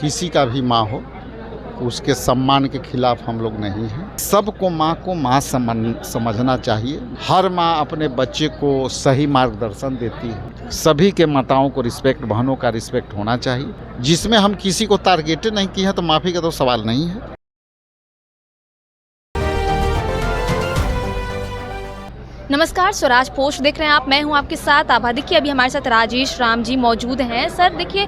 किसी का भी माँ हो, उसके सम्मान के खिलाफ हम लोग नहीं हैं। सबको माँ को माँ समझना चाहिए। हर माँ अपने बच्चे को सही मार्गदर्शन देती है। सभी के माताओं को रिस्पेक्ट, बहनों का रिस्पेक्ट होना चाहिए। जिसमें हम किसी को टारगेट नहीं किए हैं तो माफ़ी का तो सवाल नहीं है। नमस्कार, स्वराज पोस्ट देख रहे हैं आप। मैं हूं आपके साथ आभा। देखिए, अभी हमारे साथ राजेश राम जी मौजूद हैं। सर देखिए,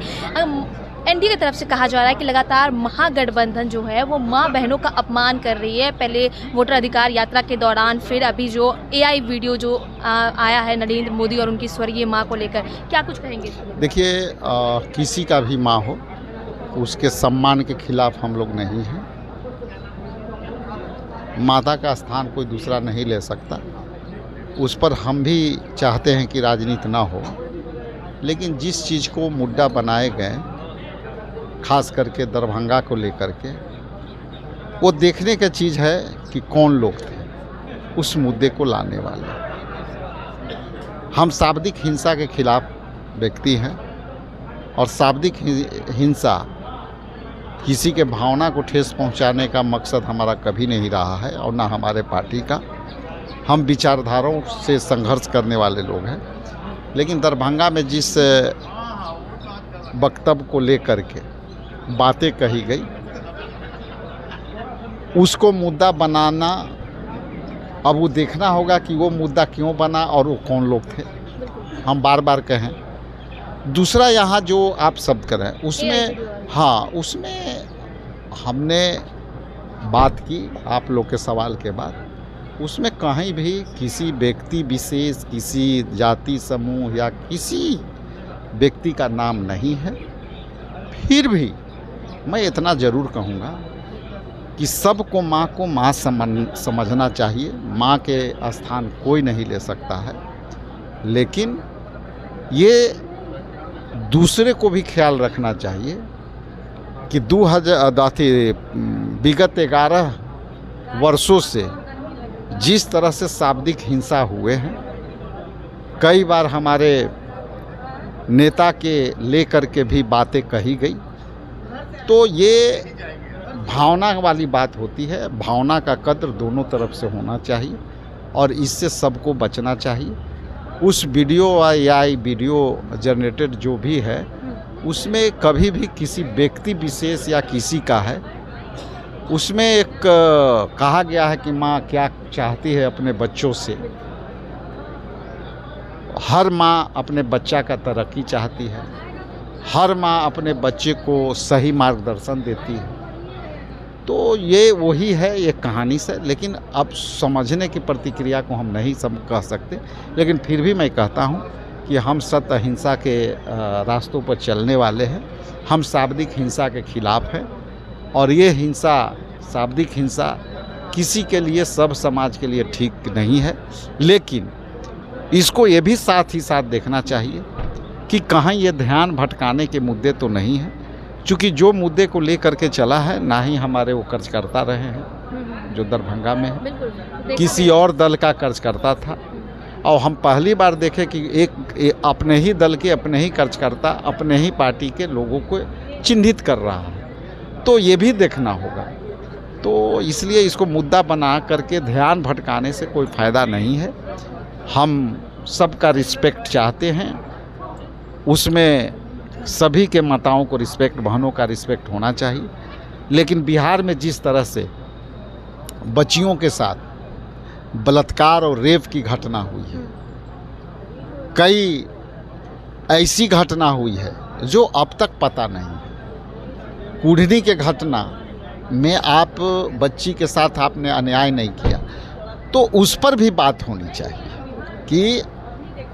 एनडीए की तरफ से कहा जा रहा है कि लगातार महागठबंधन जो है वो माँ बहनों का अपमान कर रही है। पहले वोटर अधिकार यात्रा के दौरान, फिर अभी जो एआई वीडियो जो आया है नरेंद्र मोदी और उनकी स्वर्गीय माँ को लेकर, क्या कुछ कहेंगे? देखिए, किसी का भी माँ हो, उसके सम्मान के खिलाफ हम लोग नहीं हैं। माता का स्थान कोई दूसरा नहीं ले सकता। उस पर हम भी चाहते हैं कि राजनीति ना हो, लेकिन जिस चीज़ को मुद्दा बनाए गए, खास करके दरभंगा को लेकर के, वो देखने की चीज़ है कि कौन लोग थे उस मुद्दे को लाने वाले। हम शाब्दिक हिंसा के खिलाफ व्यक्ति हैं और शाब्दिक हिंसा किसी के भावना को ठेस पहुंचाने का मकसद हमारा कभी नहीं रहा है और ना हमारे पार्टी का। हम विचारधाराओं से संघर्ष करने वाले लोग हैं, लेकिन दरभंगा में जिस वक्तव्य को लेकर के बातें कही गई, उसको मुद्दा बनाना, अब वो देखना होगा कि वो मुद्दा क्यों बना और वो कौन लोग थे। हम बार बार कहें। दूसरा, यहाँ जो आप शब्द करें उसमें, हाँ, उसमें हमने बात की आप लोग के सवाल के बाद। उसमें कहीं भी किसी व्यक्ति विशेष, किसी जाति समूह या किसी व्यक्ति का नाम नहीं है। फिर भी मैं इतना ज़रूर कहूँगा कि सबको माँ को माँ समझना चाहिए। माँ के स्थान कोई नहीं ले सकता है, लेकिन ये दूसरे को भी ख्याल रखना चाहिए कि विगत 11 वर्षों से जिस तरह से शाब्दिक हिंसा हुए हैं, कई बार हमारे नेता के लेकर के भी बातें कही गई, तो ये भावना वाली बात होती है। भावना का कद्र दोनों तरफ से होना चाहिए और इससे सबको बचना चाहिए। उस वीडियो या वीडियो जनरेटेड जो भी है, उसमें कभी भी किसी व्यक्ति विशेष या किसी का है। उसमें एक कहा गया है कि माँ क्या चाहती है अपने बच्चों से। हर माँ अपने बच्चा का तरक्की चाहती है। हर माँ अपने बच्चे को सही मार्गदर्शन देती है। तो ये वही है, ये कहानी से। लेकिन अब समझने की प्रतिक्रिया को हम नहीं कह सकते, लेकिन फिर भी मैं कहता हूँ कि हम सत्य अहिंसा के रास्तों पर चलने वाले हैं। हम शाब्दिक हिंसा के खिलाफ हैं और ये हिंसा, शाब्दिक हिंसा किसी के लिए, सब समाज के लिए ठीक नहीं है। लेकिन इसको ये भी साथ ही साथ देखना चाहिए कि कहीं ये ध्यान भटकाने के मुद्दे तो नहीं हैं, क्योंकि जो मुद्दे को लेकर के चला है, ना ही हमारे वो कार्यकर्ता रहे हैं जो दरभंगा में है, किसी और दल का कार्यकर्ता था। और हम पहली बार देखे कि एक अपने ही दल के, अपने ही कार्यकर्ता, अपने ही पार्टी के लोगों को चिन्हित कर रहा है। तो ये भी देखना होगा। तो इसलिए इसको मुद्दा बना करके ध्यान भटकाने से कोई फ़ायदा नहीं है। हम सबका रिस्पेक्ट चाहते हैं, उसमें सभी के माताओं को रिस्पेक्ट, बहनों का रिस्पेक्ट होना चाहिए। लेकिन बिहार में जिस तरह से बच्चियों के साथ बलात्कार और रेप की घटना हुई है, कई ऐसी घटना हुई है जो अब तक पता नहीं है। कुढ़नी के घटना में आप बच्ची के साथ आपने अन्याय नहीं किया, तो उस पर भी बात होनी चाहिए कि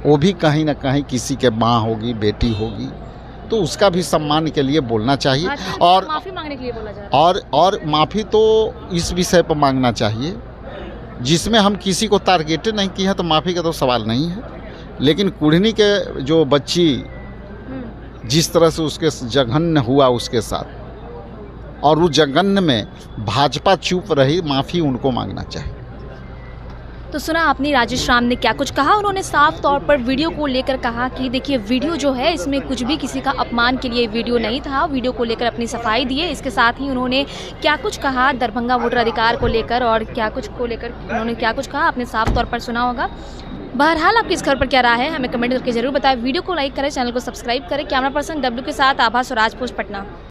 वो भी कहीं ना कहीं किसी के माँ होगी, बेटी होगी, तो उसका भी सम्मान के लिए बोलना चाहिए। और माफ़ी मांगने के लिए बोला जा रहा है। और माफ़ी तो इस विषय पर मांगना चाहिए जिसमें हम किसी को टारगेट नहीं किए हैं, तो माफ़ी का तो सवाल नहीं है। लेकिन कुढ़नी के जो बच्ची जिस तरह से उसके जघन्य हुआ उसके साथ, और उस जघन्य में भाजपा चुप रही, माफ़ी उनको मांगना चाहिए। तो सुना आपने राजेश राम ने क्या कुछ कहा। उन्होंने साफ तौर पर वीडियो को लेकर कहा कि देखिए वीडियो जो है इसमें कुछ भी किसी का अपमान के लिए वीडियो नहीं था, वीडियो को लेकर अपनी सफाई दी है। इसके साथ ही उन्होंने क्या कुछ कहा दरभंगा वोटर अधिकार को लेकर और क्या कुछ को लेकर उन्होंने क्या कुछ कहा आपने साफ तौर पर सुना होगा। बहरहाल आपकी इस खबर पर क्या राय है हमें कमेंट करके जरूर बताएं। वीडियो को लाइक करें, चैनल को सब्सक्राइब करें। कैमरा पर्सन डब्ल्यू के साथ आभा, स्वराज पोस्ट, पटना।